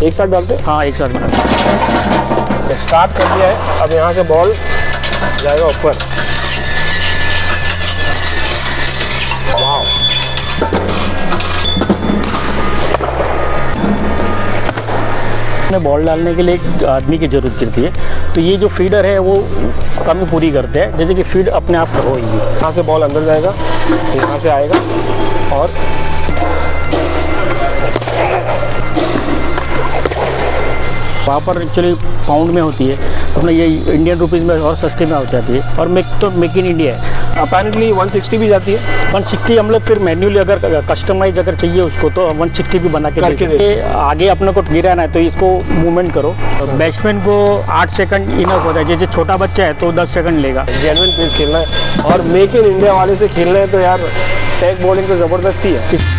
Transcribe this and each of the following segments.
एक साथ डालते हैं? हाँ, एक साथ बना। स्टार्ट कर दिया है। अब यहाँ से बॉल जाएगा ऊपर। वाह, में बॉल डालने के लिए एक आदमी की ज़रूरत पड़ती है, तो ये जो फीडर है वो कमी पूरी करते हैं, जैसे कि फीड अपने आप होगी। यहाँ से बॉल अंदर जाएगा, यहाँ से आएगा और वहाँ पर एक्चुअली पाउंड में होती है, अपना ये इंडियन रुपीज़ में और सस्ते में हो जाती है। और मेक इन इंडिया है। अपेरेंटली 160 भी जाती है। 160 हम लोग फिर मैन्युअली अगर कस्टमाइज अगर चाहिए उसको तो 160 भी बना के देते। आगे अपने को गिराना है तो इसको मूवमेंट करो। बैट्समैन को 8 सेकंड इनफ होता है, जैसे छोटा बच्चा है तो 10 सेकंड लेगा। जेन्युइन पेस खेलना है और मेक इन इंडिया वाले से खेलना है तो यार टैग बॉलिंग तो ज़बरदस्ती है।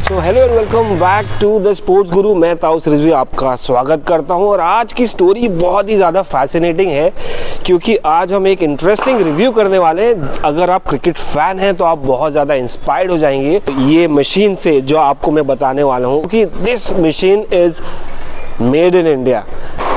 तो hello and welcome back to the sports guru. मैं ताउस रिजवी आपका स्वागत करता हूं और आज की स्टोरी बहुत ही ज़्यादा फैसिनेटिंग है क्योंकि आज हम एक इंटरेस्टिंग रिव्यू करने वाले हैं। अगर आप क्रिकेट फैन हैं तो आप बहुत ज़्यादा इंस्पायर्ड हो जाएंगे ये मशीन से जो आपको मैं बताने वाला हूं कि this machine is made in India.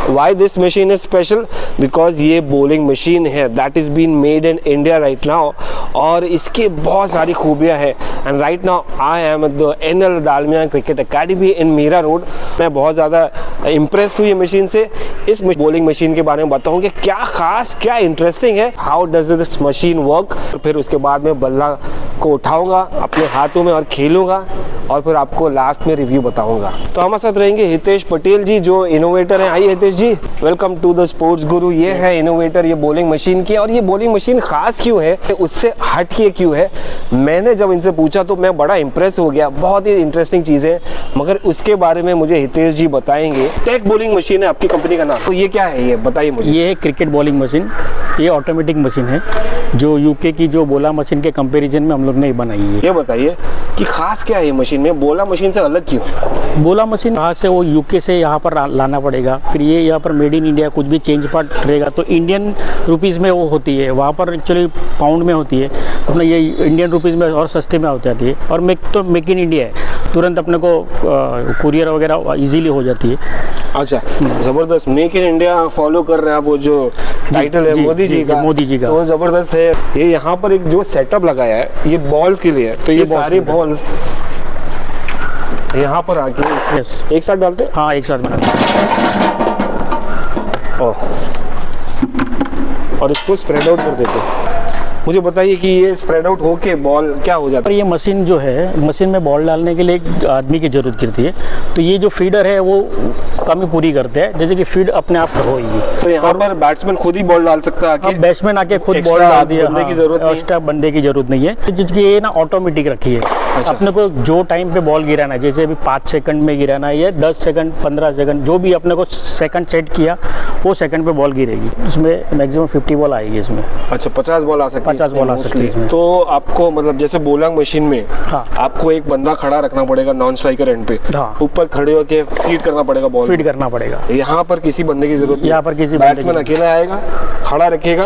Why this machine is special? Because ये बॉलिंग मशीन है that is being made in India right now और इसके बहुत सारी खूबियाँ हैं। And right now I am at the NL Dalmia cricket academy in Mira Road. मैं बहुत ज़्यादा इम्प्रेस्ड हुई मशीन से। इस बॉलिंग मशीन के बारे में बताऊँगी क्या ख़ास क्या इंटरेस्टिंग है, how does this machine work. फिर उसके बाद में बल्ला को उठाऊँगा अपने हाथों में और खेलूँगा और फिर आपको लास्ट में रिव्यू बताऊँगा। तो हमारे साथ रहेंगे हितेश पटेल जी जो इनोवेटर हैं। आइए हितेश जी, वेलकम टू द स्पोर्ट्स गुरु। ये है इनोवेटर ये बॉलिंग मशीन की। और ये बॉलिंग मशीन खास क्यों है, उससे हट के क्यों है, मैंने जब इनसे पूछा तो मैं बड़ा इंप्रेस हो गया। बहुत ही इंटरेस्टिंग चीज़ है मगर उसके बारे में मुझे हितेश जी बताएंगे। टेक बॉलिंग मशीन है आपकी कंपनी का नाम, तो ये क्या है, ये बताइए मुझे। ये है क्रिकेट बॉलिंग मशीन। ये ऑटोमेटिक मशीन है जो यूके की जो बोला मशीन के कंपैरिजन में हम लोग ने बनाई है। ये बताइए कि खास क्या है ये मशीन में, बोला मशीन से अलग क्यों है? बोला मशीन यहाँ से वो यूके से यहाँ पर लाना पड़ेगा, फिर ये यहाँ पर मेड इन इंडिया कुछ भी चेंज पार्ट रहेगा तो इंडियन रुपीज़ में वो होती है, वहाँ पर एक्चुअली पाउंड में होती है, अपना ये इंडियन रुपीज़ में और सस्ते में हो जाती है। और मेक इन इंडिया है, तुरंत अपने को कुरियर वगैरह इजीली हो जाती है। अच्छा, ज़बरदस्त। मेक इन इंडिया फॉलो कर रहे हैं आप, वो जो टाइटल है मोदी जी का, वो ज़बरदस्त है। ये यहाँ पर एक जो सेटअप लगाया है ये बॉल्स के लिए है, तो ये सारी बॉल्स यहाँ पर आके एक साथ डालते हैं। हाँ, एक साथ बनाते और इसको स्प्रेड आउट कर देते हैं। मुझे बताइए कि ये स्प्रेड आउट होके बॉल क्या हो जाता है? ये मशीन जो है, मशीन में बॉल डालने के लिए एक आदमी की ज़रूरत पड़ती है, तो ये जो फीडर है वो कमी पूरी करते हैं, जैसे कि फीड अपने आप होगी। तो यहाँ पर बैट्समैन खुद ही बॉल डाल सकता है आके? बैट्समैन आके खुद बॉल डाल दिया, बंदे की जरूरत नहीं, एक्स्ट्रा बंदे की जरूरत नहीं है। जिसकी ये ना ऑटोमेटिक रखी है। अच्छा। अपने को जो टाइम पे बॉल गिराना है, जैसे अभी 5 सेकंड में गिराना है या 10 सेकंड 15 सेकंड, जो भी अपने को सेकंड सेट किया वो सेकंड पे बॉल गिरेगी। इसमें मैक्सिमम 50 बॉल आएगी इसमें। अच्छा, 50 बॉल आ सकती है? 50 बॉल आ सकती है। तो आपको मतलब जैसे बॉलिंग मशीन में आपको एक बंदा खड़ा रखना पड़ेगा नॉन स्ट्राइकर एंड पे, ऊपर खड़े होके फीड करना पड़ेगा, बॉल फीड करना पड़ेगा। यहाँ पर किसी बंदे की जरूरत नहीं, यहाँ पर किसी बैट्समैन अकेला आएगा, खड़ा रखेगा,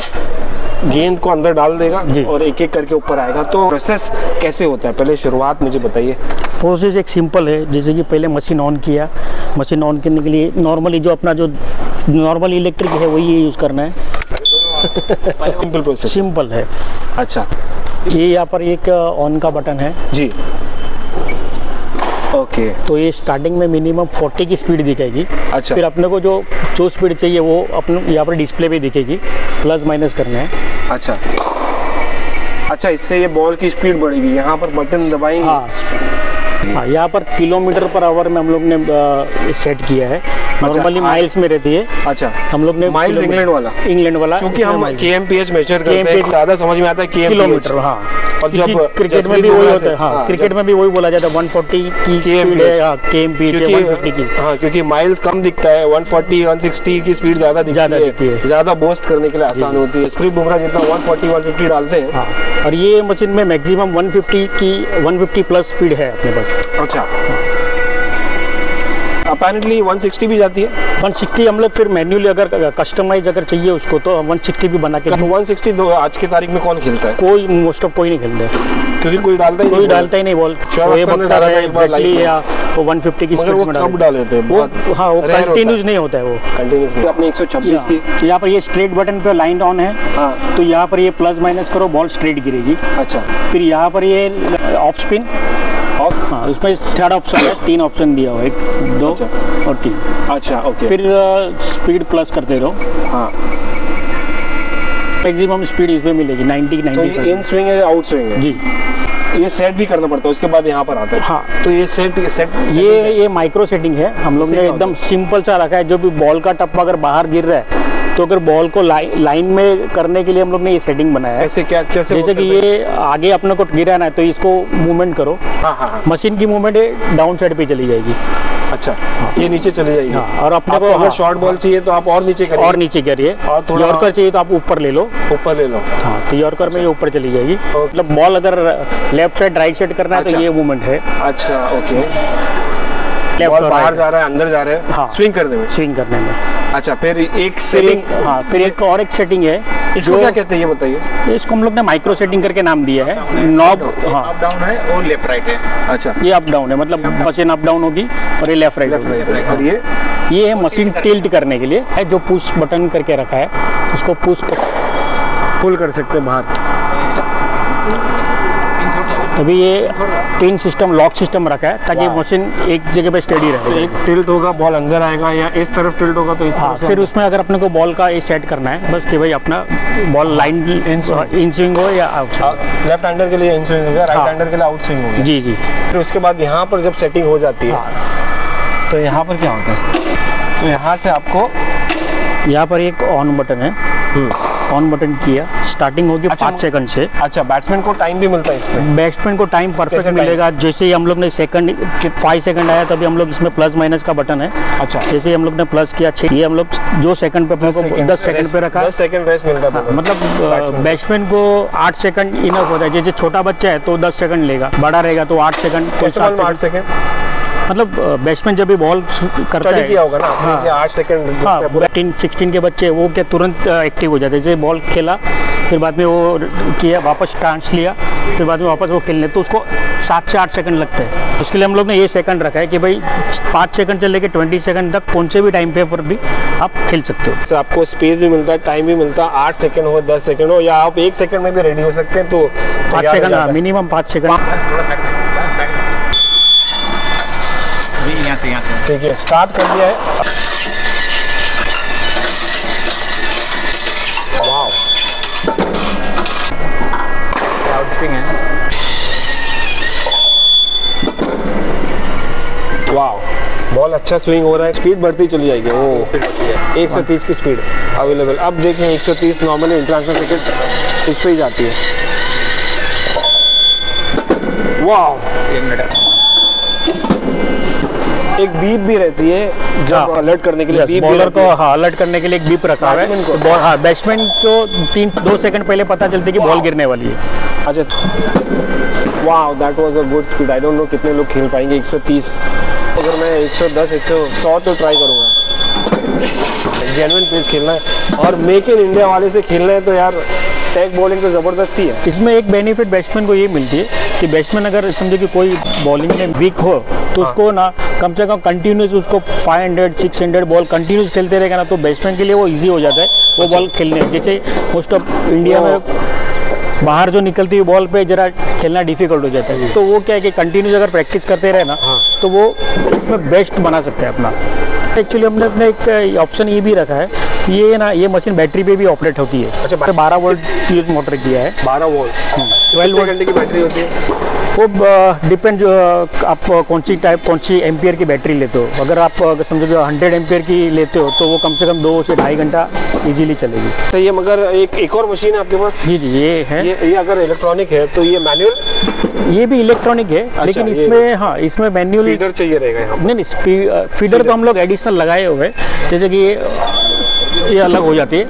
गेंद को अंदर डाल देगा और एक एक करके ऊपर आएगा। तो प्रोसेस कैसे होता है, पहले शुरुआत मुझे बताइए। प्रोसेस एक सिंपल है, जैसे कि पहले मशीन ऑन किया, मशीन ऑन करने के लिए नॉर्मली जो अपना जो नॉर्मल इलेक्ट्रिक है वही यूज़ करना है। सिंपल प्रोसेस, सिंपल है। अच्छा, ये यहाँ पर एक ऑन का बटन है जी, ओके। तो ये स्टार्टिंग में मिनिमम 40 की स्पीड दिखेगी। अच्छा, फिर अपने को जो स्पीड चाहिए वो अपने यहाँ पर डिस्प्ले पे दिखेगी, प्लस माइनस करना है। अच्छा अच्छा, इससे ये बॉल की स्पीड बढ़ेगी, यहाँ पर बटन दबाएंगे। हाँ, यहाँ पर किलोमीटर पर आवर में हम लोग ने सेट किया है। नॉर्मली माइल्स में रहती है। अच्छा, हम लोग ने माइल्स इंग्लैंड वाला क्योंकि हम kmph मेजर करते हैं, ज़्यादा समझ में आता है किलोमीटर। हाँ, और जब क्रिकेट में भी वही होता है। हाँ, क्रिकेट में भी वही बोला जाता है 140 की स्पीड है, kmph 150 की। हाँ, क्योंकि माइल्स कम दिखता है, 140 160 की स्पीड ज़्यादा दिखती है, ज़्यादा बोस्ट करने के लिए आसान होती है। स्प्रिट बुमराह जितना 140 150 डालते हैं। हाँ, और ये मशीन में मैक्सिमम 150 प्लस स्पीड है अपने पास। अच्छा, अपेरेंटली 160 भी जाती है। 160 हम लोग फिर मैन्युअली अगर कस्टमाइज अगर चाहिए उसको तो 160 भी बना के। 160 दो आज की तारीख में कौन खेलता है? कोई मोस्ट ऑफ कोई नहीं खेलते, क्योंकि कोई डालता ही नहीं बॉल। शोएब अख्तर है बैटली या वो 150 की स्पीड में कब डाल देते हैं वो। हाँ, वो कंटिन्यूस नहीं होता है वो कंटिन्यूस। अपने 126 की यहाँ पर ये स्ट्रेट बटन पे लाइन ऑन है। हाँ। तो यहाँ पर ये प्लस माइनस करो, बॉल स्ट्रेट गिरेगी। अच्छा। फिर यहाँ पर ये ऑफ स्पिन। हाँ, उसमें थर्ड ऑप्शन है, 3 ऑप्शन दिया हुआ है, 1, 2 और 3। अच्छा, ओके। फिर स्पीड प्लस करते रहो। हाँ, मैक्सिमम स्पीड इसमें मिलेगी 90। तो ये इन स्विंग है या आउट स्विंग है? जी, ये सेट भी करना पड़ता है, उसके बाद यहाँ पर आता है। हाँ, तो ये सेट ये माइक्रो सेटिंग है। हम लोग ने एकदम सिंपल सा रखा है। जो भी बॉल का टप्पा अगर बाहर गिर रहा है तो अगर बॉल को लाइन में करने के लिए हम लोग ने ये सेटिंग बनाया है। ऐसे क्या कैसे? जैसे कि ये आगे अपने को गिरा ना है तो इसको मूवमेंट करो। हाँ। मशीन की मूवमेंट डाउन साइड पे चली जाएगी। अच्छा, ये नीचे चली जाएगी। हाँ, और अपने को अगर शॉर्ट बॉल चाहिए तो आप और नीचे करिए। और नीचे करिए। और थोड़ा यॉर्कर चाहिए तो आप ऊपर ले लो। ऊपर ले लो। हाँ, तो यॉर्कर में ये ऊपर चली जाएगी। मतलब बॉल अगर लेफ्ट साइड राइट साइड करना है तो ये मूवमेंट है। अच्छा, ओके। बॉल बाहर जा रहा है, अंदर जा रहा है। हाँ, स्विंग करने में। अच्छा, फिर एक सेटिंग। हाँ, फिर एक और एक सेटिंग है। इसको क्या कहते हैं ये बताइए? इसको हम लोग ने माइक्रो सेटिंग करके नाम दिया है। नॉब, हाँ, अप डाउन है और लेफ्ट राइट है। अच्छा, ये अप डाउन है, मतलब मशीन अप डाउन होगी और ये लेफ्ट राइट होगी। और ये है मशीन टिल्ट करने के लिए है, जो पुश बटन करके रखा है। उसको पुश पुल कर सकते हैं बाहर। अभी ये पिन सिस्टम, लॉक सिस्टम रखा है ताकि मशीन एक जगह पे स्टेडी रहे। तो एक टिल्ट होगा, बॉल अंदर आएगा, या इस तरफ टिल्ट होगा तो इस तरफ। फिर उसमें अगर अपने को बॉल का ये सेट करना है बस कि भाई अपना बॉल लाइन इन स्विंग हो या आउट स्विंग। लेफ्ट हैंडर के लिए इन स्विंग होगा, राइट हैंडर के लिए आउट स्विंग होगा। जी। फिर उसके बाद यहाँ पर जब सेटिंग हो जाती है तो यहाँ पर क्या होता है? तो यहाँ से आपको यहाँ पर एक ऑन बटन है। ऑन बटन किया, स्टार्टिंग होगी 5 सेकंड से। अच्छा, बैट्समैन को टाइम भी मिलता है इसमें? बैट्समैन को टाइम परफेक्ट मिलेगा। जैसे ही हम लोग ने सेकंड 5 सेकंड आया तभी हम लोग इसमें प्लस माइनस का बटन है। अच्छा, जैसे ही हम लोग ने प्लस किया, ये हम लोग जो सेकंड पे अपने को 10 सेकंड पे रखा, 10 सेकंड रेस्ट मिलता है। मतलब बैट्समैन को 8 सेकंड इनफ होता है। जैसे छोटा बच्चा है तो 10 सेकंड लेगा, बड़ा रहेगा तो 8 सेकंड। 8 सेकंड मतलब बैट्समैन जब भी बॉल करता है किया होगा ना। हाँ, 8 सेकंड। हाँ, 16 के बच्चे वो क्या तुरंत एक्टिव हो जाते हैं। जैसे बॉल खेला फिर बाद में वो किया, वापस चांस लिया, फिर बाद में वापस वो खेलने, तो उसको 7 से 8 सेकंड लगते हैं। उसके लिए हम लोग ने ये सेकंड रखा है कि भाई 5 सेकंड से लेकर 20 सेकंड तक कौन से भी टाइम पे पर भी आप खेल सकते हो। आपको स्पेस भी मिलता है, टाइम भी मिलता है। 8 सेकंड हो, 10 सेकंड हो, या आप 1 सेकंड में भी रेडी हो सकते हैं। तो 5 सेकंड, मिनिमम 5 सेकंड। यहाँ से ठीक है, स्टार्ट कर दिया है। वाव, आउट स्विंग है। वाव, बॉल अच्छा स्विंग हो रहा है, स्पीड बढ़ती चली जाएगी। ओ, 130 की स्पीड अवेलेबल। अब देखिए 130 नॉर्मली इंटरनेशनल क्रिकेट इस पे ही जाती है। वाव, 1 मिनट। एक बीप भी रहती है जब अलर्ट करने के लिए। बीप बॉलर को अलर्ट करने के लिए एक बीप रखा हुआ है। तो हाँ, बैट्समैन को 2 सेकंड पहले पता चलती है कि बॉल गिरने वाली है। अच्छा, वाह, that was a good speed. I don't know कितने लोग खेल पाएंगे 130। अगर मैं 110 100 तो ट्राई करूँगा। जेन्युइन पेस खेलना है और मेक इन इंडिया वाले से खेलना है तो यार टैग बॉलिंग तो ज़बरदस्ती है। इसमें एक बेनिफिट बैट्समैन को ये मिलती है कि बैट्समैन अगर समझे कि कोई बॉलिंग में वीक हो तो उसको ना कम से कम कंटिन्यूस उसको 500 600 बॉल कंटिन्यूस खेलते रहेगा ना, तो बैट्समैन के लिए वो इजी हो जाता है वो बॉल खेलने। जैसे मोस्ट ऑफ इंडिया में बाहर जो निकलती हुई बॉल पे जरा खेलना डिफिकल्ट हो जाता है। तो वो क्या है कि कंटिन्यूस अगर प्रैक्टिस करते रहे ना तो वो उसमें बेस्ट बना सकते हैं अपना। एक्चुअली हमने अपने एक ऑप्शन ये भी रखा है, ये ना ये मशीन बैटरी पे भी ऑपरेट होती है। अच्छा, 12 वोल्ट की मोटर किया है। 12 वोल्ट 12 वोल्ट घंटे की बैटरी होती है। वो डिपेंड आप कौन सी एम्पियर की बैटरी लेते हो। अगर आप समझो 100 एम्पियर की लेते हो तो वो कम से कम 2 से 2.5 घंटा इजीली चलेगी। तो ये मगर एक और मशीन है आपके पास? जी ये है। ये अगर इलेक्ट्रॉनिक है तो ये मैनुअल? ये भी इलेक्ट्रॉनिक है। अच्छा, लेकिन इसमें हाँ इसमें मैनुअल फीडर चाहिए रहेगा यहाँ। नहीं, फीडर तो हम लोग एडिशनल लगाए हुए हैं। जैसे कि ये अलग हो जाती है।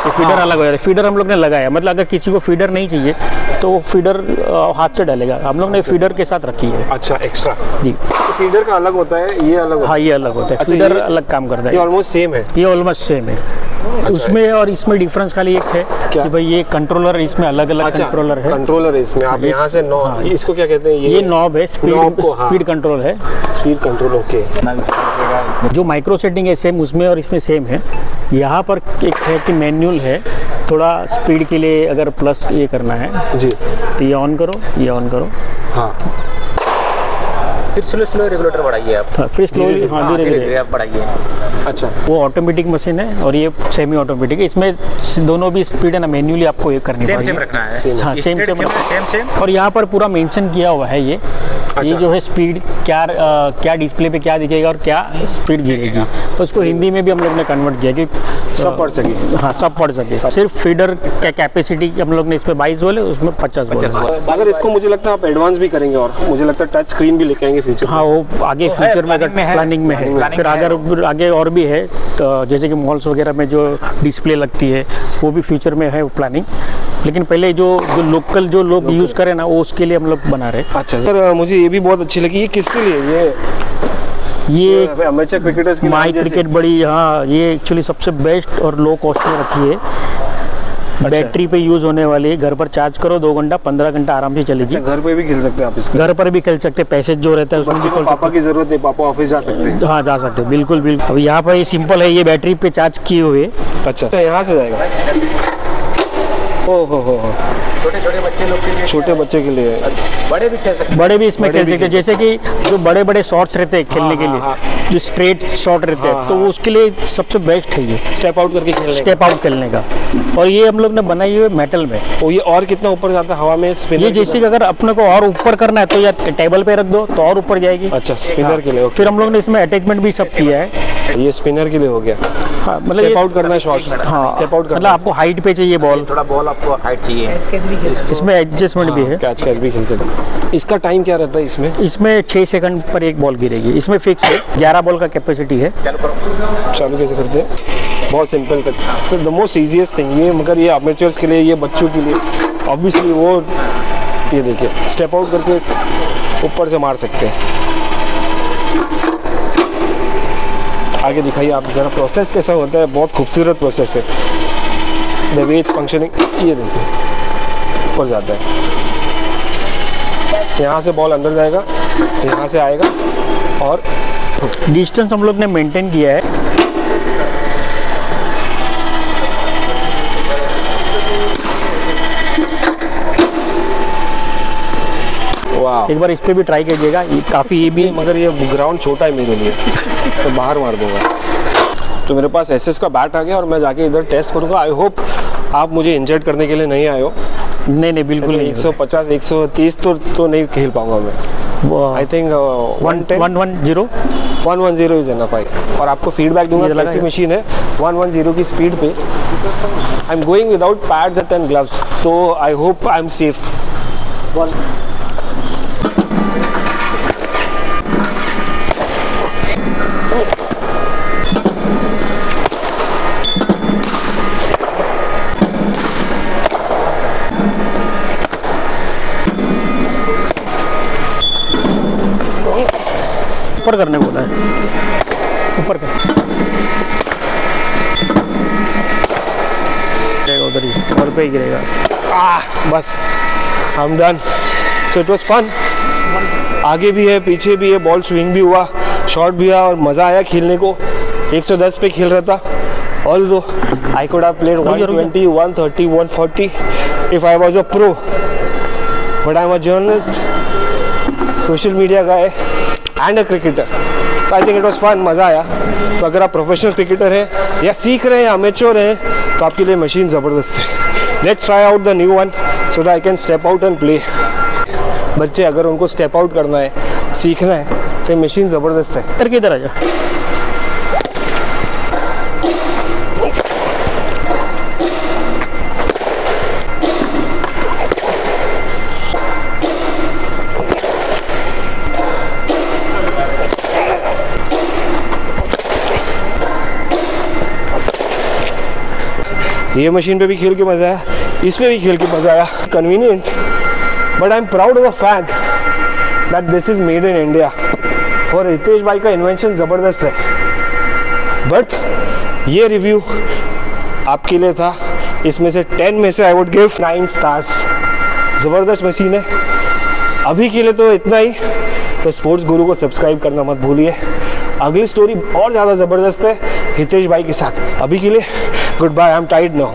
तो फीडर अलग हो जाता है। फीडर हम लोग ने लगाया, मतलब अगर किसी को फीडर नहीं चाहिए तो वो फीडर हाथ से डालेगा, हम लोग ने फीडर के साथ रखी है। अच्छा, एक्स्ट्रा जी। तो फीडर का अलग होता है, ये अलग होता है? हाँ, ये अलग होता है। अच्छा, फीडर ये अलग काम करता ये है। ऑलमोस्ट सेम है। ये ऑलमोस्ट सेम है। उसमें और इसमें डिफरेंस खाली एक है क्या? कि भाई ये कंट्रोलर, इसमें अलग अलग कंट्रोलर है। कंट्रोलर है इसमें, आप यहाँ से इसको क्या कहते हैं? ये नॉब है, स्पीड कंट्रोल है। Speed control, okay. जो माइक्रो सेटिंग है सेम उसमें और इसमें सेम है। यहाँ पर एक है कि मैनुअल है, थोड़ा स्पीड के लिए अगर प्लस ये करना है जी, तो ये ऑन करो, ये ऑन करो। हाँ, फिर स्लो रेगुलेटर बढ़ाइए आप। फिर स्लोली, हाँ धीरे धीरे आप बढ़ाइए। अच्छा, वो ऑटोमेटिक मशीन है और ये सेमी ऑटोमेटिक है। इसमें दोनों भी स्पीड है ना, मैन्युअली आपको ये करनी सेम पड़ेगी। रखना है। हाँ, सेम। और यहाँ पर पूरा मेंशन किया हुआ है ये अच्छा। जो है स्पीड क्या डिस्प्ले पे क्या दिखेगा और क्या स्पीड गिरेगी, तो उसको हिंदी में भी हम लोग ने कन्वर्ट किया कि सब पढ़ सके। हाँ, सब पढ़ सके। सिर्फ फीडर का कैपेसिटी हम लोग ने इसमें 22 बोले, उसमें 50 बोले। अगर इसको मुझे लगता है आप एडवांस भी करेंगे और मुझे लगता है टच स्क्रीन भी लेके आएंगे फ्यूचर। हाँ, वो आगे फ्यूचर में अगर प्लानिंग में है, फिर अगर आगे और भी है तो जैसे कि मॉल्स वगैरह में जो डिस्प्ले लगती है वो भी फ्यूचर में है प्लानिंग। लेकिन पहले जो लोकल जो लोग यूज़ करें ना, वो उसके लिए हम लोग बना रहे हैं। अच्छा सर, मुझे ये भी बहुत अच्छी लगी। ये किसके लिए? ये अमेचर क्रिकेटर्स के लिए? माई क्रिकेट बड़ी, हाँ, ये एक्चुअली सबसे बेस्ट और लो कॉस्ट में रखी है। बैटरी पे यूज होने वाली है, घर पर चार्ज करो 2 घंटा 15 घंटा आराम से चलेगी। घर पे भी खेल सकते हैं आप इसको? घर पर भी खेल सकते हैं, पैसेज जो रहता है उसमें भी खेल पापा की जरूरत नहीं, पापा ऑफिस जा सकते हैं। हाँ, जा सकते हैं, बिल्कुल बिल्कुल। अब यहाँ पर ये सिंपल है, ये बैटरी पे चार्ज किए हुए। अच्छा, तो यहाँ से जाएगा? हो छोटे बच्चे लोग के लिए, छोटे बच्चे के लिए, बड़े भी खेल सकते हैं। बड़े भी इसमें खेल सकते हैं। जैसे कि जो बड़े बड़े शॉट्स रहते हैं खेलने के लिए, जो स्ट्रेट शॉट रहते हैं, तो वो उसके लिए सबसे बेस्ट है ये स्टेप आउट करके खेलने स्टेप आउट खेलने का। और ये हम लोग ने बनाई हुई मेटल में। का। ये और कितना ऊपर जाता है हवा में? स्पिनर ये जैसे कि अगर अपने को और ऊपर करना है तो या टेबल पे रख दो तो और ऊपर जाएगी। अच्छा, स्पिनर के लिए, ओके। फिर हम लोग ने इसमें अटैचमेंट भी सब किया है। ये स्पिनर के लिए हो गया। हाँ, मतलब स्टेप आउट करना है शॉट। हाँ, स्टेप आउट मतलब आपको हाइट पे चाहिए बॉल, थोड़ा बॉल आपको हाइट चाहिए। इसमें एडजस्टमेंट भी है। कैच भी खेल सकते हैं। इसका टाइम क्या रहता है इसमें? इसमें 6 सेकंड पर एक बॉल गिरेगी। इसमें फिक्स है, 11 बॉल का कैपेसिटी है। चालू कैसे करते हैं? बहुत simple sir, the most easiest thing ये, मगर ये अमेचर्स के लिए, ये बच्चों के लिए ऑब्वियसली वो, ये देखिए स्टेप आउट करके ऊपर से मार सकते हैं। आगे दिखाइए आप जरा प्रोसेस कैसा होता है। बहुत खूबसूरत प्रोसेस है, द वे इट्स फंक्शनिंग। ये देखिए ऊपर जाता है, यहाँ से बॉल अंदर जाएगा, यहाँ से आएगा और डिस्टेंस हम लोग ने मेंटेन किया है। वाह, एक बार इस पे भी ट्राई कीजिएगा, ये काफ़ी ये भी मगर ये ग्राउंड छोटा है मेरे लिए तो बाहर मार दूंगा। तो मेरे पास एसएस का बैट आ गया और मैं जाके इधर टेस्ट करूंगा। आई होप आप मुझे इंजर्ड करने के लिए नहीं आए हो। नहीं बिल्कुल नहीं। 150 130 तो नहीं खेल पाऊंगा मैं। I think 110 is enough. और आपको फीडबैक दूंगा, ऐसी मशीन है 110 की स्पीड पे। I am going without pads and gloves, तो I hope I am safe. ऊपर करने बोला है, ऊपर कर उधर ही, और पे ही गिरेगा। बस I am done. So it was fun. आगे भी है, पीछे भी है, बॉल स्विंग भी हुआ, शॉट भी हुआ और मज़ा आया खेलने को। 110 पे खेल रहा था। Although I could have played 120, 130, 140 if I was a pro, but I am a journalist, social media guy and a cricketer. So I think it was fun, मज़ा आया। तो अगर आप प्रोफेशनल क्रिकेटर हैं या सीख रहे हैं, अमेच्योर हैं, तो आपके लिए मशीन ज़बरदस्त है। Let's try out the new one so that I can step out and play. बच्चे अगर उनको स्टेप आउट करना है, सीखना है, तो ये मशीन ज़बरदस्त है। करके इधर आ जा। ये मशीन पे भी खेल के मज़ा आया, इस पे भी खेल के मज़ा आया। Convenient, but I am proud of the fact that this is made in India. और हितेश भाई का इन्वेंशन ज़बरदस्त है। बट ये रिव्यू आपके लिए था, इसमें से 10 में से आई वुड गिव 9 स्टार्स। ज़बरदस्त मशीन है। अभी के लिए तो इतना ही। तो स्पोर्ट्स गुरु को सब्सक्राइब करना मत भूलिए। अगली स्टोरी और ज़्यादा ज़बरदस्त है हितेश भाई के साथ। अभी के लिए गुड बाय, आई एम टाइड नाउ।